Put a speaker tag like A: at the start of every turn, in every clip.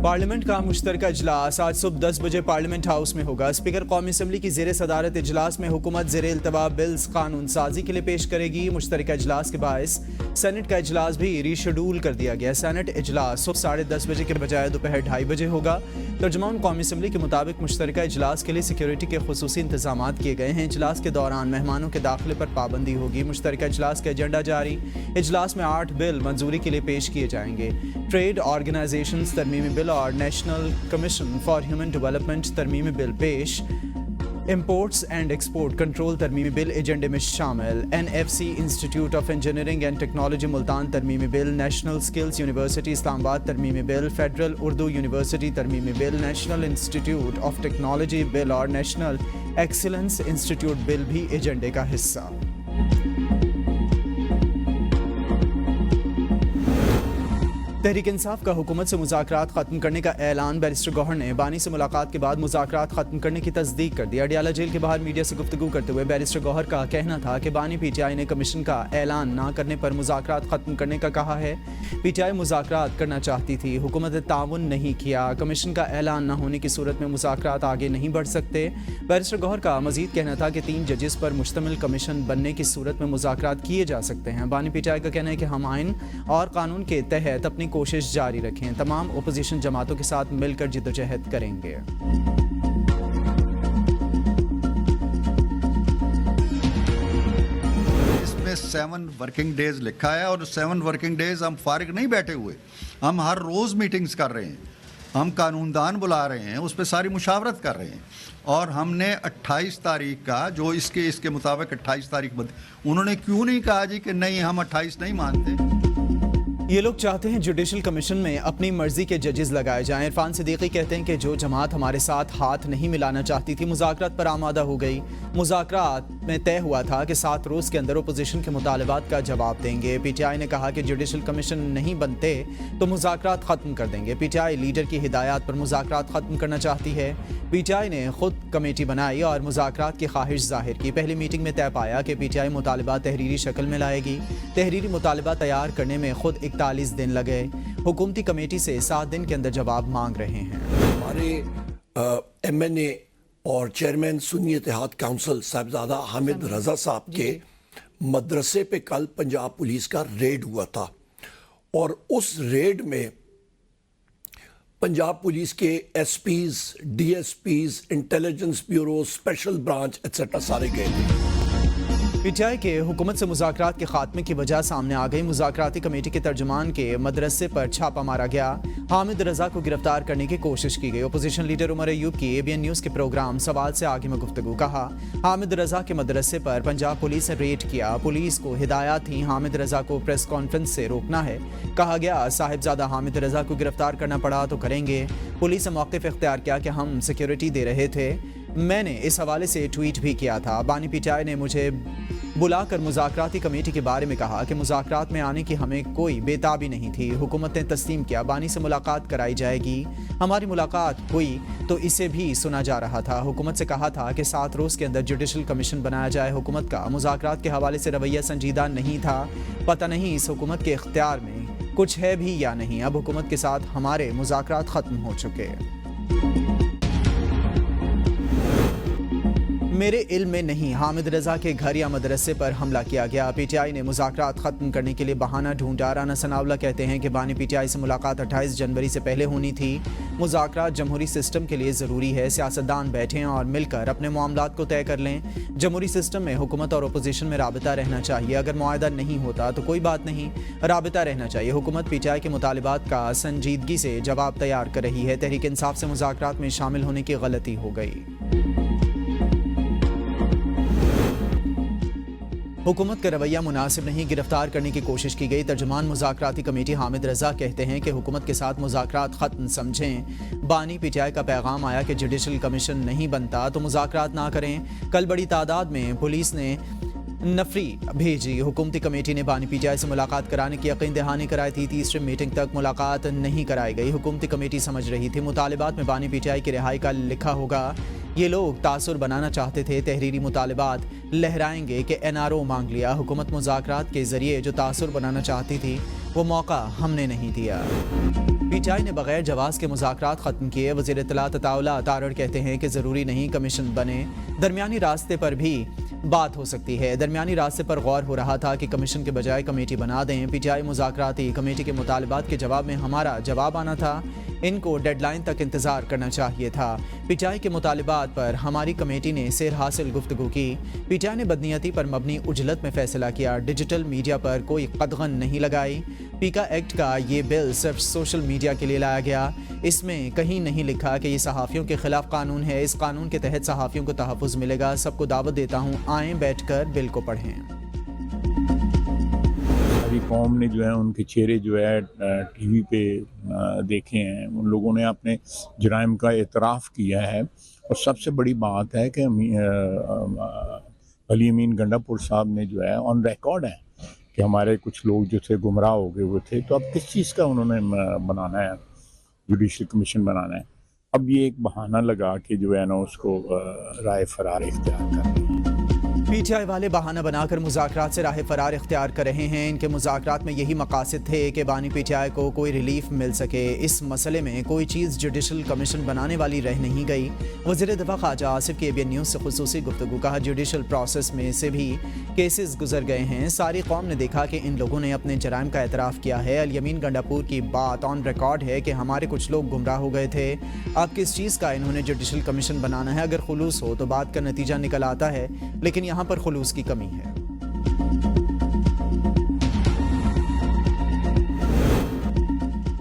A: Parliament का मुश्तरका इजलास आज सुबह 10 बजे पार्लियामेंट हाउस में होगा। स्पीकर कौमी असम्बली की ज़ेर सदारत इजलास में हुकूमत ज़ेर इल्तवा बिल्स कानून साजी के लिए पेश करेगी। मुश्तरका इजलास के बायस सेनेट का इजलास भी रीशेड्यूल कर दिया गया। सेनेट इजलास सुबह 10:30 बजे के बजाय दोपहर 2:30 बजे होगा। तर्जुमान कौमी असम्बली के मुताबिक मुश्तरका इजलास के लिए सिक्योरिटी के खुसूसी इंतजाम किए गए हैं। इजलास के दौरान मेहमानों के दाखिले पर पाबंदी होगी। मुश्तरका इजलास का एजेंडा जारी। इजलास में 8 बिल मंजूरी के लिए पेश किए जाएंगे। ट्रेड ऑर्गेनाइजेशंस तरमीमी बिल और national commission for human development तरमीमी बिल पेश। इंपोर्ट्स एंड एक्सपोर्ट कंट्रोल तरमीमी बिल एजेंडे में शामिल। NFC institute of engineering and technology Multan तरमीमी bill, national skills university Islamabad तरमीमी बिल, फेडरल उर्दू यूनिवर्सिटी तरमीमी bill, national institute of technology bill और नेशनल एक्सीलेंस इंस्टीट्यूट बिल भी एजेंडे का हिस्सा। तहरीक इंसाफ का हुकूमत से मुज़ाकरात ख़त्म करने का ऐलान। बैरिस्टर गौहर ने बानी से मुलाकात के बाद मुज़ाकरात ख़त्म करने की तस्दीक कर दी। अडियाला जेल के बाहर मीडिया से गुफ्तगू करते हुए बैरिस्टर गौहर का कहना था कि बानी PTI ने कमीशन का ऐलान ना करने पर मुज़ाकरात ख़त्म करने का कहा है। PTI मुज़ाकरात करना चाहती थी, हुकूमत ने ताउन नहीं किया। कमीशन का ऐलान न होने की सूरत में मुज़ाकरात आगे नहीं बढ़ सकते। बैरिस्टर गौहर का मज़ीद कहना था कि 3 जजेस पर मुश्तमिल कमीशन बनने की सूरत में मुज़ाकरात किए जा सकते हैं। बानी PTI का कहना है कि हम आइन और कानून के तहत अपनी कोशिश जारी रखें। तमाम अपोजिशन जमातों के साथ मिलकर जिद्दोजहद करेंगे।
B: इसमें 7 वर्किंग डेज लिखा है और 7 वर्किंग डेज हम फारिग नहीं बैठे हुए, हम हर रोज मीटिंग्स कर रहे हैं, हम कानूनदान बुला रहे हैं, उस पर सारी मुशावरत कर रहे हैं। और हमने 28 तारीख का जो इसके मुताबिक 28 तारीख उन्होंने क्यों नहीं कहा जी कि नहीं हम 28 नहीं मानते।
A: ये लोग चाहते हैं जुडिशल कमीशन में अपनी मर्जी के जजेस लगाए जाएं। इरफान सिद्दीकी कहते हैं कि जो जमात हमारे साथ हाथ नहीं मिलाना चाहती थी मुज़ाकरात पर आमादा हो गई। मुज़ाकरात में तय हुआ था कि 7 रोज़ के अंदर अपोजिशन के मुतालबात का जवाब देंगे। PTI ने कहा कि जुडिशल कमीशन नहीं बनते तो मुज़ाकरात ख़त्म कर देंगे। PTI लीडर की हिदायत पर मुज़ाकरात ख़त्म करना चाहती है। PTI ने खुद कमेटी बनाई और मुज़ाकरात की ख्वाहिश जाहिर की। पहली मीटिंग में तय पाया कि PTI मुतालबात तहरीरी शक्ल में लाएगी। तहरीरी मुतालबात तैयार करने में खुद 41 दिन लगे। हुकूमती कमेटी से 7 दिन के अंदर जवाब मांग रहे हैं।
C: हमारे MNA और चेयरमैन सुन्नी इत्तेहाद काउंसिल साहिबजादा हामिद रजा साहब के मदरसे पे कल पंजाब पुलिस का रेड हुआ था और उस रेड में पंजाब पुलिस के SPs, DSPs, intelligence bureau, special branch etcetera सारे गए थे।
A: PTI के हुकूमत से मुज़ाकरात के खात्मे की वजह सामने आ गई। मुज़ाकराती कमेटी के तर्जुमान के मदरसे पर छापा मारा गया। हामिद रजा को गिरफ्तार करने की कोशिश की गई। अपोजिशन लीडर उमर अयूब की ABN न्यूज़ के प्रोग्राम सवाल से आगे में गुफ्तगू। कहा हामिद रजा के मदरसे पर पंजाब पुलिस ने रेड किया। पुलिस को हिदायत थी हामिद रजा को प्रेस कॉन्फ्रेंस से रोकना है। कहा गया साहिबजादा हामिद रजा को गिरफ्तार करना पड़ा तो करेंगे। पुलिस ने मौक़िफ़ इख्तियार किया कि हम सिक्योरिटी दे रहे थे। मैंने इस हवाले से ट्वीट भी किया था। बानी PTI ने मुझे बुलाकर मुज़ाकराती कमेटी के बारे में कहा कि मुज़ाकरात में आने की हमें कोई बेताबी नहीं थी। हुकूमत ने तस्लीम किया बानी से मुलाकात कराई जाएगी। हमारी मुलाकात हुई तो इसे भी सुना जा रहा था। हुकूमत से कहा था कि 7 रोज़ के अंदर जुडिशल कमीशन बनाया जाए। हुकूमत का मुज़ाकरात के हवाले से रवैया संजीदा नहीं था। पता नहीं इस हुकूमत के इख्तियार में कुछ है भी या नहीं। अब हुकूमत के साथ हमारे मुज़ाकरात ख़त्म हो चुके। मेरे इल्म में नहीं हामिद रजा के घर या मदरसे पर हमला किया गया। PTI ने मुज़ाकरात ख़त्म करने के लिए बहाना ढूंढा। राना सनाउल्लाह कहते हैं कि बानी PTI से मुलाकात 28 जनवरी से पहले होनी थी। मुज़ाकरात जमहूरी सिस्टम के लिए ज़रूरी है। सियासतदान बैठें और मिलकर अपने मामलात को तय कर लें। जमहूरी सिस्टम में हुकूमत और अपोजिशन में राबिता रहना चाहिए। अगर मुआहदा नहीं होता तो कोई बात नहीं, राबिता रहना चाहिए। हुकूमत PTI के मुतालिबात का संजीदगी से जवाब तैयार कर रही है। तहरीक इंसाफ से मुज़ाकरात में शामिल होने की गलती हो गई। हुकूमत का रवैया मुनासिब नहीं, गिरफ्तार करने की कोशिश की गई। तर्जुमान मुज़ाकराती कमेटी हामिद रजा कहते हैं कि हुकूमत के साथ मुज़ाकरात ख़त्म समझें। बानी PTI का पैगाम आया कि जुडिशल कमीशन नहीं बनता तो मुज़ाकरात ना करें। कल बड़ी तादाद में पुलिस ने नफरी भेजी। हुकूमती कमेटी ने बानी PTI से मुलाकात कराने की यकीन दहानी कराई थी। तीसरी मीटिंग तक मुलाकात नहीं कराई गई। हुकूमती कमेटी समझ रही थी मुतालिबात में बानी PTI की रिहाई का लिखा होगा। ये लोग तासुर बनाना चाहते थे। तहरीरी मुतालिबात लहराएंगे कि NRO मांग लिया। हुकूमत मुज़ाकरात के ज़रिए जो तासुर बनाना चाहती थी वो मौका हमने नहीं दिया। پی ٹی آئی نے بغیر جواز کے مذاکرات ختم کیے. وزیر اطلاعات عطاءاللہ اطہر کہتے ہیں کہ ضروری نہیں کمیشن بنے, درمیانی راستے پر بھی بات ہو سکتی ہے. درمیانی راستے پر غور ہو رہا تھا کہ کمیشن کے بجائے کمیٹی بنا دیں. پی ٹی آئی مذاکراتی کمیٹی کے مطالبات کے جواب میں ہمارا جواب آنا تھا, ان کو ڈیڈ لائن تک انتظار کرنا چاہیے تھا. پی ٹی آئی کے مطالبات پر ہماری کمیٹی نے سیر حاصل گفتگو کی. پی ٹی آئی نے بدنیتی پر مبنی اجلت میں فیصلہ کیا, ڈیجیٹل میڈیا پر کوئی قدغن نہیں لگائی. پیکا ایکٹ کا یہ بل صرف سوشل میڈیا کے لیے لایا گیا. اس میں کہیں نہیں لکھا کہ یہ صحافیوں کے خلاف قانون ہے. اس قانون کے تحت صحافیوں کو تحفظ ملے گا. سب کو دعوت دیتا ہوں, آئیں بیٹھ کر بل کو پڑھیں.
D: ہماری قوم نے جو ہے ان کے چہرے جو ہے ٹی وی پہ دیکھے ہیں, ان لوگوں نے اپنے جرائم کا اعتراف کیا ہے. اور سب سے بڑی بات ہے کہ علی امین گنڈا پور صاحب نے جو ہے آن ریکارڈ ہے کہ ہمارے کچھ لوگ جو تھے گمراہ ہو گئے ہوئے تھے. تو اب کس چیز کا انہوں نے بنانا ہے, جوڈیشل کمیشن بنانا ہے. اب یہ ایک بہانہ لگا کے جو ہے نا اس کو رائے فرار اختیار کر رہے ہیں.
A: پی ٹی آئی والے بہانہ بنا کر مذاکرات سے راہ فرار اختیار کر رہے ہیں. ان کے مذاکرات میں یہی مقاصد تھے کہ بانی پی ٹی آئی کو کوئی ریلیف مل سکے. اس مسئلے میں کوئی چیز جوڈیشل کمیشن بنانے والی رہ نہیں گئی. وزیر دفاع خواجہ آصف کی ABN نیوز سے خصوصی گفتگو. کہا جوڈیشل پروسیس میں سے بھی کیسز گزر گئے ہیں. ساری قوم نے دیکھا کہ ان لوگوں نے اپنے جرائم کا اعتراف کیا ہے. علی امین گنڈا پور کی بات آن ریکارڈ ہے کہ ہمارے کچھ لوگ گمراہ ہو گئے تھے. اب کس چیز کا انہوں نے جوڈیشل کمیشن بنانا ہے؟ اگر خلوص ہو تو بات کا نتیجہ نکل آتا ہے, لیکن یہاں پر خلوص کی کمی ہے.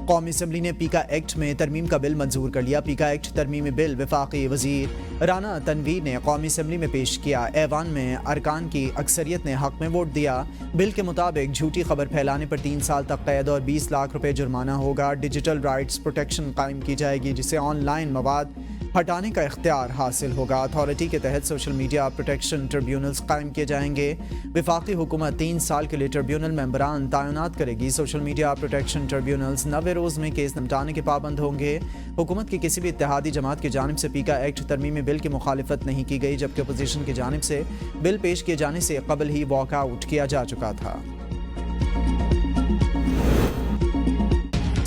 A: قومی اسمبلی نے پیکا ایکٹ میں ترمیم کا بل منظور کر لیا. پیکا ایکٹ ترمیمی بل وفاقی وزیر رانا تنویر نے قومی اسمبلی میں پیش کیا. ایوان میں ارکان کی اکثریت نے حق میں ووٹ دیا. بل کے مطابق جھوٹی خبر پھیلانے پر 3 سال تک قید اور 20 لاکھ روپے جرمانہ ہوگا. ڈیجیٹل رائٹس پروٹیکشن قائم کی جائے گی, جسے آن لائن مواد ہٹانے کا اختیار حاصل ہوگا. اتھارٹی کے تحت سوشل میڈیا پروٹیکشن ٹریبیونلز قائم کیے جائیں گے. وفاقی حکومت 3 سال کے لیے ٹریبیونل ممبران تعینات کرے گی. سوشل میڈیا پروٹیکشن ٹریبیونلز 90 روز میں کیس نمٹانے کے پابند ہوں گے. حکومت کی کسی بھی اتحادی جماعت کی جانب سے پیکا ایکٹ ترمیمی بل کی مخالفت نہیں کی گئی, جبکہ اپوزیشن کی جانب سے بل پیش کیے جانے سے قبل ہی واک آؤٹ کیا جا چکا تھا.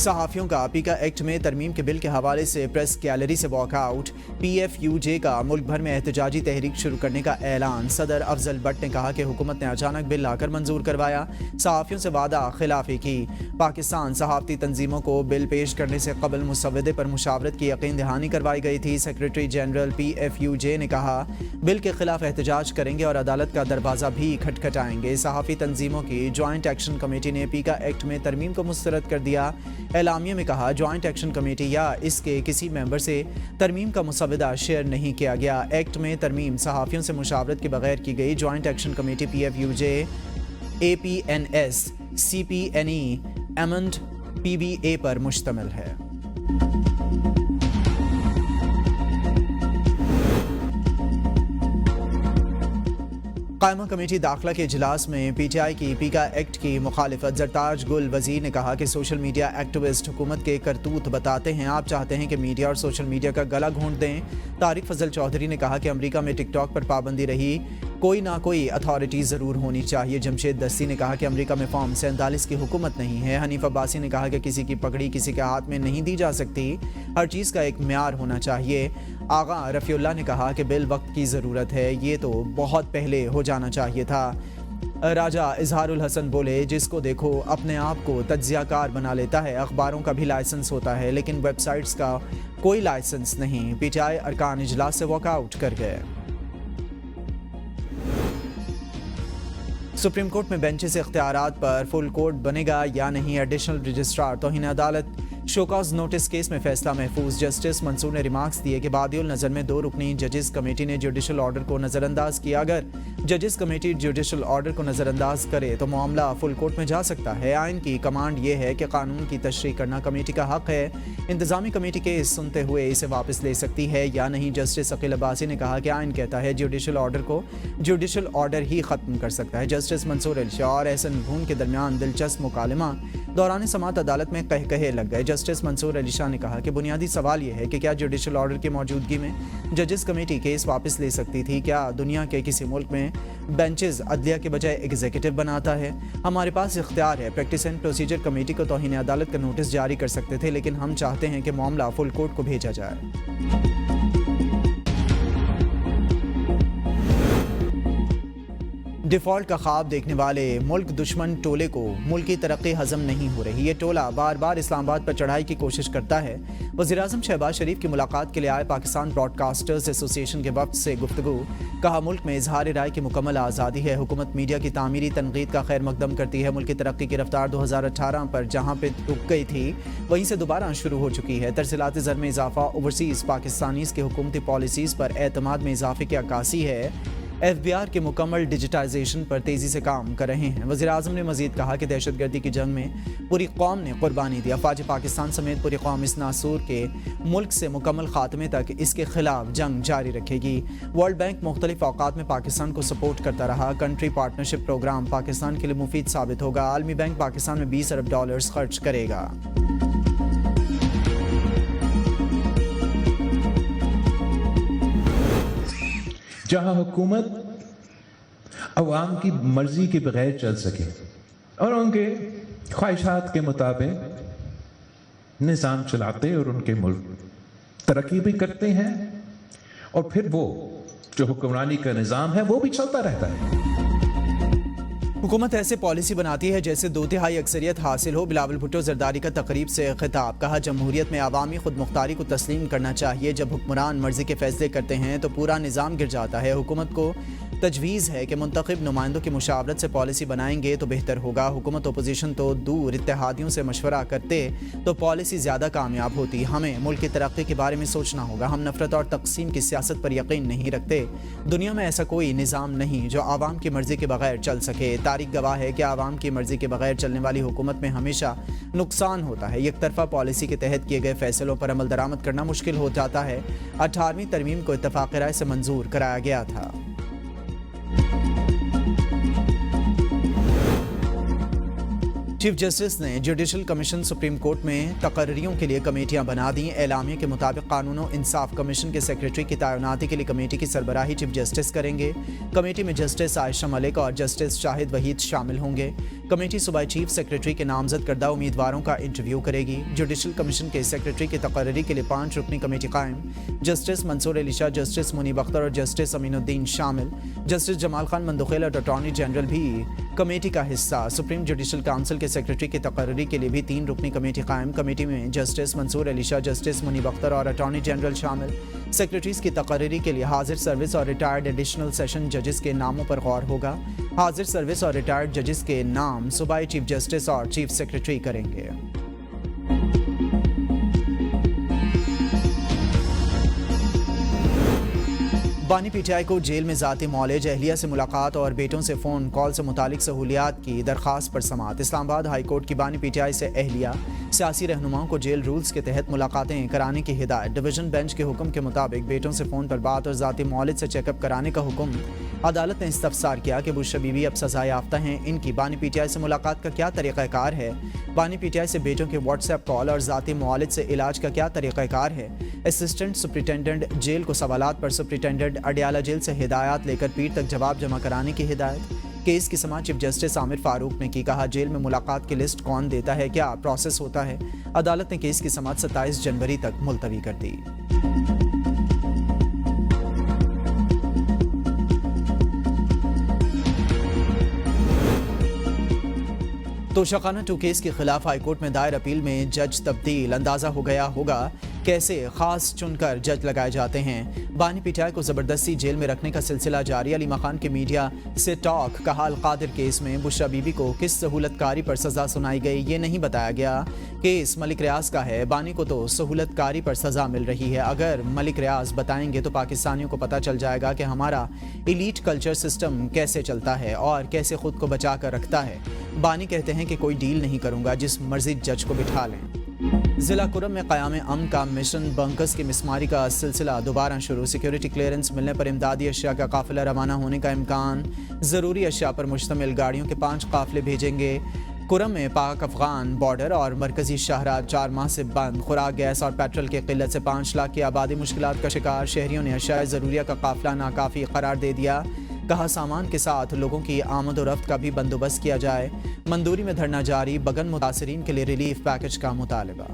A: صحافیوں کا پیکا ایکٹ میں ترمیم کے بل کے حوالے سے پریس گیلری سے واک آؤٹ. PFUJ کا ملک بھر میں احتجاجی تحریک شروع کرنے کا اعلان. صدر افضل بٹ نے کہا کہ حکومت نے اچانک بل لا کر منظور کروایا, صحافیوں سے وعدہ خلافی کی. پاکستان صحافتی تنظیموں کو بل پیش کرنے سے قبل مسودے پر مشاورت کی یقین دہانی کروائی گئی تھی. سیکریٹری جنرل PFUJ نے کہا بل کے خلاف احتجاج کریں گے اور عدالت کا دروازہ بھی کھٹکھٹائیں گے. صحافی تنظیموں کی جوائنٹ ایکشن کمیٹی نے پیکا ایکٹ میں ترمیم کو مسترد کر دیا. اعلامیہ میں کہا جوائنٹ ایکشن کمیٹی یا اس کے کسی ممبر سے ترمیم کا مسودہ شیئر نہیں کیا گیا. ایکٹ میں ترمیم صحافیوں سے مشاورت کے بغیر کی گئی. Joint action committee PFUJ, APNS, CPNE, ایمنڈ PBA پر مشتمل ہے. قائمہ کمیٹی داخلہ کے اجلاس میں پی ٹی آئی کی پیکا ایکٹ کی مخالفت. زرتاج گل وزیر نے کہا کہ سوشل میڈیا ایکٹیوسٹ حکومت کے کرتوت بتاتے ہیں. آپ چاہتے ہیں کہ میڈیا اور سوشل میڈیا کا گلا گھونٹ دیں. طارق فضل چودھری نے کہا کہ امریکہ میں ٹک ٹاک پر پابندی رہی, کوئی نہ کوئی اتھارٹی ضرور ہونی چاہیے. جمشید دستی نے کہا کہ امریکہ میں فارم 47 کی حکومت نہیں ہے. حنیف عباسی نے کہا کہ کسی کی پگڑی کسی کے ہاتھ میں نہیں دی جا سکتی, ہر چیز کا ایک معیار ہونا چاہیے. آغا رفیع اللہ نے کہا کہ بل وقت کی ضرورت ہے, یہ تو بہت پہلے ہو جانا چاہیے تھا. راجہ اظہار الحسن بولے جس کو دیکھو اپنے آپ کو تجزیہ کار بنا لیتا ہے. اخباروں کا بھی لائسنس ہوتا ہے لیکن ویب سائٹس کا کوئی لائسنس نہیں. پی ٹی آئی ارکان اجلاس سے واک آؤٹ کر گئے. سپریم کورٹ میں بینچز اختیارات پر فل کورٹ بنے گا یا نہیں. ایڈیشنل رجسٹرار توہین عدالت شوکاز نوٹس کیس میں فیصلہ محفوظ. جسٹس منصور نے ریمارکس دیے کہ بادی النظر میں 2 رکنی ججز کمیٹی نے جوڈیشل آرڈر کو نظر انداز کیا. اگر ججز کمیٹی جوڈیشل آرڈر کو نظر انداز کرے تو معاملہ فل کورٹ میں جا سکتا ہے. آئین کی کمانڈ یہ ہے کہ قانون کی تشریح کرنا کمیٹی کا حق ہے. انتظامی کمیٹی کیس سنتے ہوئے اسے واپس لے سکتی ہے یا نہیں. جسٹس عقیل عباسی نے کہا کہ آئین کہتا ہے جوڈیشل آرڈر کو جوڈیشل آرڈر ہی ختم کر سکتا ہے. جسٹس منصور علی شاہ اور احسن بھون کے درمیان دلچسپ مکالمہ دوران سماعت عدالت میں قہقہے لگ گئے. जस्टिस मंसूर अली शाह ने कहा कि बुनियादी सवाल यह है कि क्या जुडिशल ऑर्डर की मौजूदगी में जजेस कमेटी केस वापस ले सकती थी? क्या दुनिया के किसी मुल्क में बेंचेस अदलिया के बजाय एग्जीक्यूटिव बनाता है? हमारे पास इख्तियार है। प्रैक्टिस एंड प्रोसीजर कमेटी को तौहीन अदालत का नोटिस जारी कर सकते थे, लेकिन हम चाहते हैं कि मामला फुल कोर्ट को भेजा जाए। डिफ़ॉल्ट का ख्वाब देखने वाले मुल्क दुश्मन टोले को मुल्क की तरक्की हजम नहीं हो रही। ये टोला बार बार इस्लामाबाद पर चढ़ाई की कोशिश करता है। वज़ीर-ए-आज़म शहबाज शरीफ की मुलाकात के लिए आए पाकिस्तान ब्रॉडकास्टर्स एसोसिएशन के वफ़द से गुफ्तगू। कहा, मुल्क में इजहार राय की मुकम्मल आज़ादी है। हुकूमत मीडिया की तामीरी तनकीद का खैर मकदम करती है। मुल्क की तरक्की की रफ्तार 2018 पर जहाँ पे रुक गई थी वहीं से दोबारा शुरू हो चुकी है। तरसीलात ज़र में इजाफा, ओवरसीज़ पाकिस्तानीज़ की हुकूमती पॉलिसीज़ पर एतमाद में इजाफे की अक्कासी है। FBR के मुकम्मल डिजिटाइजेशन पर तेज़ी से काम कर रहे हैं। वज़ीर-ए-आज़म ने मज़ीद कहा कि दहशतगर्दी की जंग में पूरी कौम ने कुर्बानी दी। अफ़वाज पाकिस्तान समेत पूरी कौम इस नासूर के मुल्क से मुकम्मल खात्मे तक इसके खिलाफ जंग जारी रखेगी। वर्ल्ड बैंक मुख्तलिफ औकात में पाकिस्तान को सपोर्ट करता रहा। कंट्री पार्टनरशिप प्रोग्राम पाकिस्तान के लिए मुफीद साबित होगा। आलमी बैंक पाकिस्तान में $20 अरब खर्च करेगा।
E: जहां हुकूमत अवाम की मर्जी के बगैर चल सके और उनके ख्वाहिशात के मुताबिक निज़ाम चलाते और उनके मुल्क तरक्की भी करते हैं और फिर वो जो हुक्मरानी का निज़ाम है वो भी चलता रहता है।
A: हुकूमत ऐसे पॉलिसी बनाती है जैसे 2/3 अक्सरियत हासिल हो। बिलावल भुट्टो जरदारी का तकरीब से खिताब। कहा, जमहूरियत में आवामी खुद मुख्तारी को तस्लीम करना चाहिए। जब हुक्मरान मर्जी के फैसले करते हैं तो पूरा निज़ाम गिर जाता है। हुकूमत को तजवीज़ है कि मुंतखब नुमाइंदों की मुशावरत से पॉलिसी बनाएंगे तो बेहतर होगा। हुकूमत अपोजिशन तो दूर, इत्तेहादियों से मशवरा करते तो पॉलिसी ज़्यादा कामयाब होती। हमें मुल्क की तरक्की के बारे में सोचना होगा। हम नफरत और तकसीम की सियासत पर यकीन नहीं रखते। दुनिया में ऐसा कोई निज़ाम नहीं जो आवाम की मर्जी के बगैर चल सके। तारीख गवाह है कि आवाम की मर्जी के बगैर चलने वाली हुकूमत में हमेशा नुकसान होता है। एक तरफा पॉलिसी के तहत किए गए फैसलों पर अमल दरामद करना मुश्किल हो जाता है। 18वीं तरमीम को इत्तफाक राय से मंजूर कराया गया था। चीफ जस्टिस ने जुडिशल कमीशन सुप्रीम कोर्ट में तकर्रियों के लिए कमेटियां बना दी। एलामिया के मुताबिक कानून और इंसाफ कमीशन के सेक्रेटरी की तैनाती के लिए कमेटी की सरबराही चीफ जस्टिस करेंगे। कमेटी में जस्टिस आयशा मलिक और जस्टिस शाहिद वहीद शामिल होंगे। कमेटी सूबाई चीफ सेक्रेटरी के नामजद करदा उम्मीदवारों का इंटरव्यू करेगी। जुडिशल कमीशन के सेक्रेटरी की तकर्री के लिए 5 रुकनी कमेटी कायम। जस्टिस मंसूर अली शाह, जस्टिस मुनीब अख्तर और जस्टिस अमीनुद्दीन शामिल। जस्टिस जमाल खान मंदुखेल और अटॉर्नी जनरल भी कमेटी का हिस्सा। सुप्रीम जुडिशल काउंसिल के सेक्रेटरी की तकर्री के लिए भी 3 रुकनी कमेटी कायम। कमेटी में जस्टिस मंसूर अली शाह, जस्टिस मुनीब अख्तर और अटॉर्नी जनरल शामिल। सेक्रेटरीज की तकर्री के लिए हाजिर सर्विस और रिटायर्ड एडिशनल सेशन जजेस के नामों पर गौर होगा। हाजिर सर्विस और रिटायर्ड जजेस के नाम सूबाई चीफ जस्टिस और चीफ सेक्रेटरी करेंगे। बानी पीटीआई को जेल में जाती मौलेज, अहलिया से मुलाकात और बेटों से फ़ोन कॉल से मुतालिक सहूलियात की दरख्वास्त पर समाअत। इस्लामाबाद हाई कोर्ट की बानी पीटीआई से अहलिया सियासी रहनुमाओं को जेल रूल्स के तहत मुलाकातें कराने की हिदायत। डिवीजन बेंच के हुक्म के मुताबिक बेटों से फ़ोन पर बात और ज़ाती मौलिद से चेकअप कराने का हुक्म। अदालत ने इस्तफसार किया कि बुशरा बीवी अब सज़ा याफ्ता हैं। इनकी बानी पीटीआई से मुलाकात का क्या तरीक़ाकार है? बानी पीटीआई से बेटों के व्हाट्सएप कॉल और ज़ाती मौलिद से इलाज का क्या तरीक़ाकार है? असिस्टेंट सुप्रिटेंडेंट जेल को सवालात पर सुप्रिटेंडेंट अडियाला जेल से हिदायत लेकर पीर तक जवाब जमा कराने की हिदायत। केस की समाअत चीफ जस्टिस आमिर फारूक ने की। कहा, जेल में मुलाकात की लिस्ट कौन देता है, क्या प्रोसेस होता है? अदालत ने केस की समाअत 27 जनवरी तक मुलतवी कर दी। तोशाखाना 2 केस के खिलाफ हाईकोर्ट में दायर अपील में जज तब्दील। अंदाजा हो गया होगा कैसे खास चुनकर जज लगाए जाते हैं। बानी पीटीआई को जबरदस्ती जेल में रखने का सिलसिला जारी। अलीमा खान के मीडिया से टॉक। कहा, अलकादिर केस में बुशरा बीबी को किस सहूलतकारी पर सजा सुनाई गई ये नहीं बताया गया। केस मलिक रियाज का है। बानी को तो सहूलतकारी पर सजा मिल रही है। अगर मलिक रियाज बताएंगे तो पाकिस्तानियों को पता चल जाएगा कि हमारा इलीट कल्चर सिस्टम कैसे चलता है और कैसे खुद को बचा कर रखता है। बानी कहते हैं कि कोई डील नहीं करूंगा, जिस मर्जी जज को बिठा लें। जिला कुरम में क़याम अमन का मिशन बंकर्स की मिसमारी का सिलसिला दोबारा शुरू। सिक्योरिटी क्लियरेंस मिलने पर इमदादी अशिया का काफिला रवाना होने का इम्कान। ज़रूरी अशिया पर मुश्तमिल गाड़ियों के 5 काफिले भेजेंगे कुरम में पाक अफगान बॉर्डर और मरकजी शहरा 4 माह से बंद। खुराक, गैस और पेट्रोल की किल्लत से 5 लाख की आबादी मुश्किलात का शिकार। शहरियों ने अशाए ज़रूरिया का काफिला नाकाफ़ी करार दे दिया। कहा सामान के साथ लोगों की आमद और रफ्त का भी बंदोबस्त किया जाए। मंदूरी में धरना जारी। बगन मुतासरीन के लिए रिलीफ पैकेज का मुतालबा।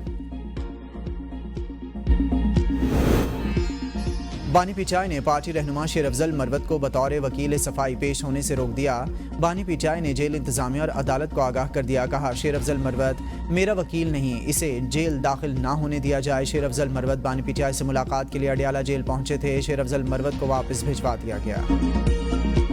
A: बानी पिचाई ने पार्टी रहनुमा शेर अफजल मरवत को बतौर वकील सफाई पेश होने से रोक दिया। बानी पिचाई ने जेल इंतजामिया और अदालत को आगाह कर दिया। कहा शेर अफजल मरवत मेरा वकील नहीं, इसे जेल दाखिल ना होने दिया जाए। शेर अफजल मरवत बानी पिचाई से मुलाकात के लिए अडियाला जेल पहुंचे थे। शेर अफजल मरवत को वापस भिजवा दिया गया।